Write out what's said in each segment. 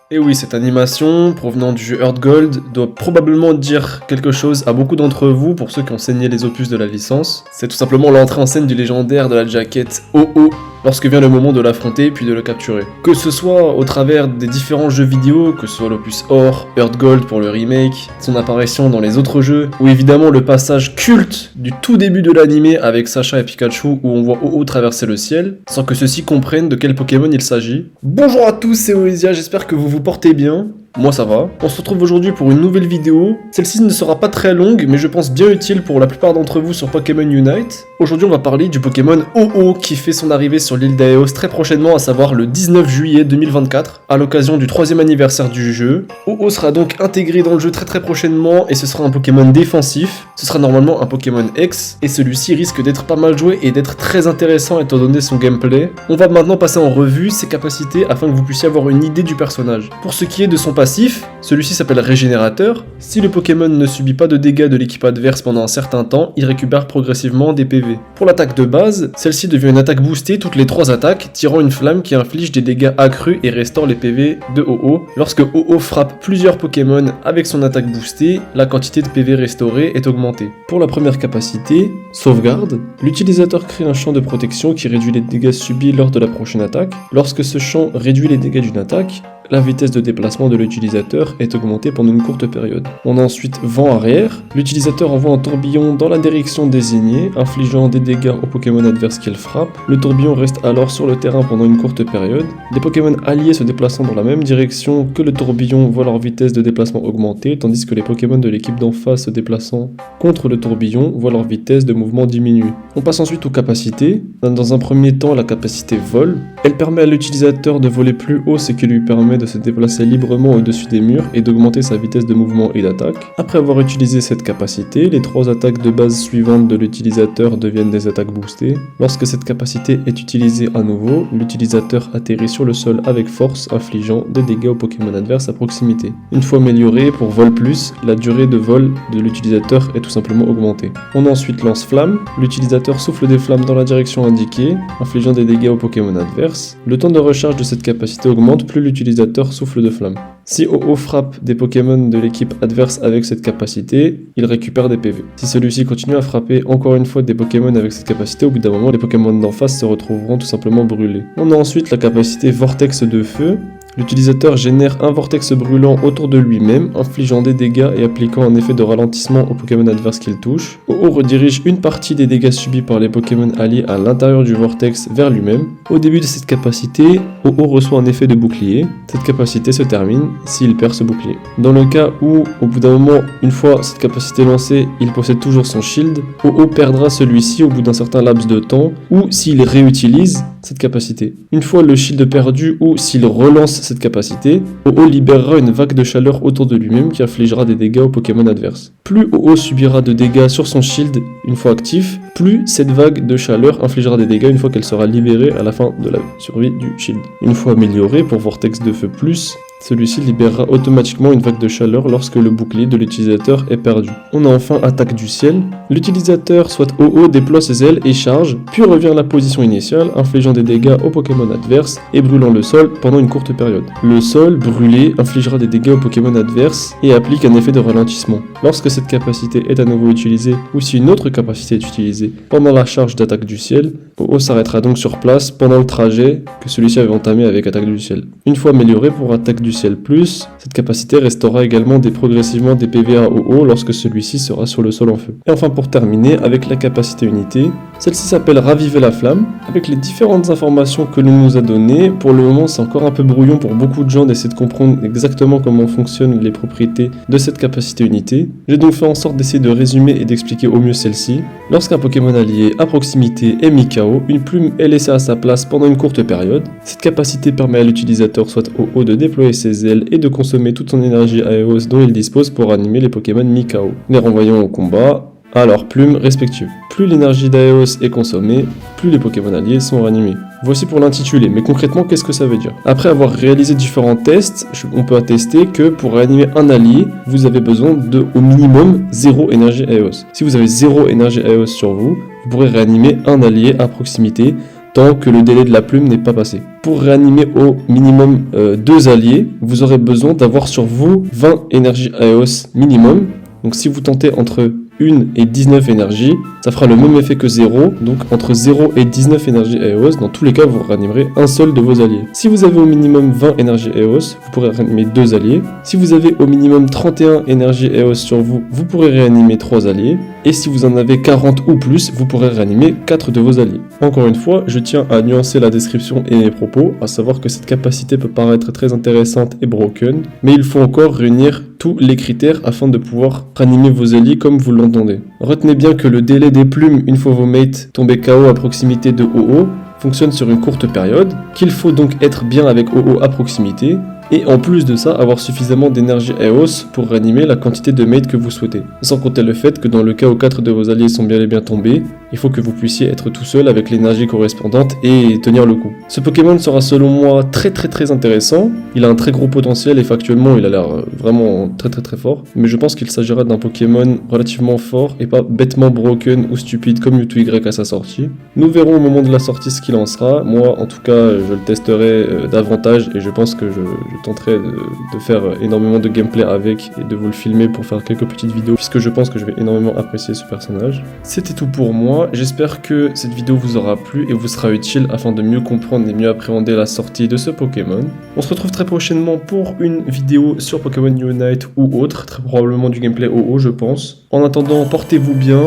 Et oui, cette animation, provenant du jeu Heart Gold, doit probablement dire quelque chose à beaucoup d'entre vous, pour ceux qui ont saigné les opus de la licence. C'est tout simplement l'entrée en scène du légendaire de la jaquette OO, lorsque vient le moment de l'affronter puis de le capturer. Que ce soit au travers des différents jeux vidéo, que ce soit l'opus Or, Heart Gold pour le remake, son apparition dans les autres jeux, ou évidemment le passage culte du tout début de l'animé avec Sacha et Pikachu où on voit OO traverser le ciel, sans que ceux-ci comprennent de quel Pokémon il s'agit. Bonjour à tous, c'est Oesia, j'espère que vous portez bien. Moi ça va. On se retrouve aujourd'hui pour une nouvelle vidéo. Celle-ci ne sera pas très longue, mais je pense bien utile pour la plupart d'entre vous sur Pokémon Unite. Aujourd'hui on va parler du Pokémon OO qui fait son arrivée sur l'île d'Aeos très prochainement, à savoir le 19 juillet 2024, à l'occasion du 3e anniversaire du jeu. OO sera donc intégré dans le jeu très prochainement et ce sera un Pokémon défensif. Ce sera normalement un Pokémon X et celui-ci risque d'être pas mal joué et d'être très intéressant étant donné son gameplay. On va maintenant passer en revue ses capacités afin que vous puissiez avoir une idée du personnage. Pour ce qui est de son passif, celui-ci s'appelle Régénérateur. Si le Pokémon ne subit pas de dégâts de l'équipe adverse pendant un certain temps, il récupère progressivement des PV. Pour l'attaque de base, celle-ci devient une attaque boostée toutes les 3 attaques, tirant une flamme qui inflige des dégâts accrus et restaure les PV de OO. Lorsque OO frappe plusieurs Pokémon avec son attaque boostée, la quantité de PV restaurée est augmentée. Pour la première capacité, Sauvegarde, l'utilisateur crée un champ de protection qui réduit les dégâts subis lors de la prochaine attaque. Lorsque ce champ réduit les dégâts d'une attaque, la vitesse de déplacement de l'utilisateur est augmentée pendant une courte période. On a ensuite Vent arrière. L'utilisateur envoie un tourbillon dans la direction désignée, infligeant des dégâts aux Pokémon adverses qu'il frappe. Le tourbillon reste alors sur le terrain pendant une courte période. Les Pokémon alliés se déplaçant dans la même direction que le tourbillon voient leur vitesse de déplacement augmenter, tandis que les Pokémon de l'équipe d'en face se déplaçant contre le tourbillon voient leur vitesse de mouvement diminuer. On passe ensuite aux capacités. Dans un premier temps, la capacité Vol. Elle permet à l'utilisateur de voler plus haut, ce qui lui permet de se déplacer librement au-dessus des murs et d'augmenter sa vitesse de mouvement et d'attaque. Après avoir utilisé cette capacité, les 3 attaques de base suivantes de l'utilisateur deviennent des attaques boostées. Lorsque cette capacité est utilisée à nouveau, l'utilisateur atterrit sur le sol avec force, infligeant des dégâts aux Pokémon adverses à proximité. Une fois améliorée pour Vol Plus, la durée de vol de l'utilisateur est tout simplement augmentée. On a ensuite Lance-Flamme. L'utilisateur souffle des flammes dans la direction indiquée, infligeant des dégâts aux Pokémon adverses. Le temps de recharge de cette capacité augmente plus l'utilisateur souffle de flamme. Si OO frappe des Pokémon de l'équipe adverse avec cette capacité, il récupère des PV. Si celui-ci continue à frapper encore une fois des Pokémon avec cette capacité, au bout d'un moment, les Pokémon d'en face se retrouveront tout simplement brûlés. On a ensuite la capacité Vortex de feu. L'utilisateur génère un vortex brûlant autour de lui-même, infligeant des dégâts et appliquant un effet de ralentissement aux Pokémon adverses qu'il touche. OO redirige une partie des dégâts subis par les Pokémon alliés à l'intérieur du vortex vers lui-même. Au début de cette capacité, OO reçoit un effet de bouclier. Cette capacité se termine s'il perd ce bouclier. Dans le cas où, au bout d'un moment, une fois cette capacité lancée, il possède toujours son shield, OO perdra celui-ci au bout d'un certain laps de temps, ou s'il réutilise cette capacité. Une fois le shield perdu ou s'il relance cette capacité, OO libérera une vague de chaleur autour de lui-même qui infligera des dégâts aux Pokémon adverses. Plus OO subira de dégâts sur son shield une fois actif, plus cette vague de chaleur infligera des dégâts une fois qu'elle sera libérée à la fin de la survie du shield. Une fois amélioré pour Vortex de feu plus, celui-ci libérera automatiquement une vague de chaleur lorsque le bouclier de l'utilisateur est perdu. On a enfin Attaque du ciel. L'utilisateur, soit OO, déploie ses ailes et charge, puis revient à la position initiale, infligeant des dégâts aux Pokémon adverses et brûlant le sol pendant une courte période. Le sol, brûlé, infligera des dégâts aux Pokémon adverses et applique un effet de ralentissement. Lorsque cette capacité est à nouveau utilisée, ou si une autre capacité est utilisée pendant la charge d'Attaque du ciel, OO s'arrêtera donc sur place pendant le trajet que celui-ci avait entamé avec Attaque du ciel. Une fois amélioré pour Attaque du ciel plus, cette capacité restaurera également progressivement des PV à OO lorsque celui-ci sera sur le sol en feu. Et enfin pour terminer avec la capacité unité, celle-ci s'appelle Raviver la flamme. Avec les différentes informations que l'on nous a données, pour le moment c'est encore un peu brouillon pour beaucoup de gens d'essayer de comprendre exactement comment fonctionnent les propriétés de cette capacité unité. J'ai donc fait en sorte d'essayer de résumer et d'expliquer au mieux celle-ci. Lorsqu'un Pokémon allié à proximité est mis KO, une plume est laissée à sa place pendant une courte période. Cette capacité permet à l'utilisateur soit OO de déployer ses ailes et de consommer toute son énergie Aeos dont il dispose pour animer les Pokémon mi-KO, les renvoyant au combat à leurs plumes respectives. Plus l'énergie d'Aeos est consommée, plus les Pokémon alliés sont ranimés. Voici pour l'intitulé, mais concrètement qu'est-ce que ça veut dire? Après avoir réalisé différents tests, on peut attester que pour réanimer un allié, vous avez besoin de au minimum 0 énergie Aeos. Si vous avez 0 énergie Aeos sur vous, vous pourrez réanimer un allié à proximité tant que le délai de la plume n'est pas passé. Pour réanimer au minimum 2 alliés, vous aurez besoin d'avoir sur vous 20 énergies Aeos minimum. Donc si vous tentez entre 1 et 19 énergies, ça fera le même effet que 0, donc entre 0 et 19 énergies Aeos, dans tous les cas vous réanimerez un seul de vos alliés. Si vous avez au minimum 20 énergies Aeos, vous pourrez réanimer 2 alliés. Si vous avez au minimum 31 énergies Aeos sur vous, vous pourrez réanimer 3 alliés. Et si vous en avez 40 ou plus, vous pourrez réanimer 4 de vos alliés. Encore une fois, je tiens à nuancer la description et mes propos, à savoir que cette capacité peut paraître très intéressante et broken, mais il faut encore réunir tous les critères afin de pouvoir réanimer vos alliés comme vous l'entendez. Retenez bien que le délai des plumes une fois vos mates tombés KO à proximité de OO fonctionne sur une courte période, qu'il faut donc être bien avec OO à proximité, et en plus de ça, avoir suffisamment d'énergie Aeos pour réanimer la quantité de mates que vous souhaitez. Sans compter le fait que dans le cas où 4 de vos alliés sont bien et bien tombés, il faut que vous puissiez être tout seul avec l'énergie correspondante et tenir le coup. Ce Pokémon sera selon moi très intéressant, il a un très gros potentiel et factuellement il a l'air vraiment très fort, mais je pense qu'il s'agira d'un Pokémon relativement fort et pas bêtement broken ou stupide comme Mewtwo Y à sa sortie. Nous verrons au moment de la sortie ce qu'il en sera, moi en tout cas je le testerai davantage et je pense que je tenterai de faire énormément de gameplay avec et de vous le filmer pour faire quelques petites vidéos puisque je pense que je vais énormément apprécier ce personnage. C'était tout pour moi, j'espère que cette vidéo vous aura plu et vous sera utile afin de mieux comprendre et mieux appréhender la sortie de ce Pokémon. On se retrouve très prochainement pour une vidéo sur Pokémon Unite ou autre, très probablement du gameplay OO je pense. En attendant, portez-vous bien,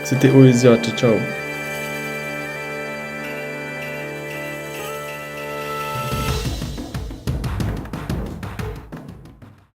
c'était Oezia, ciao ciao.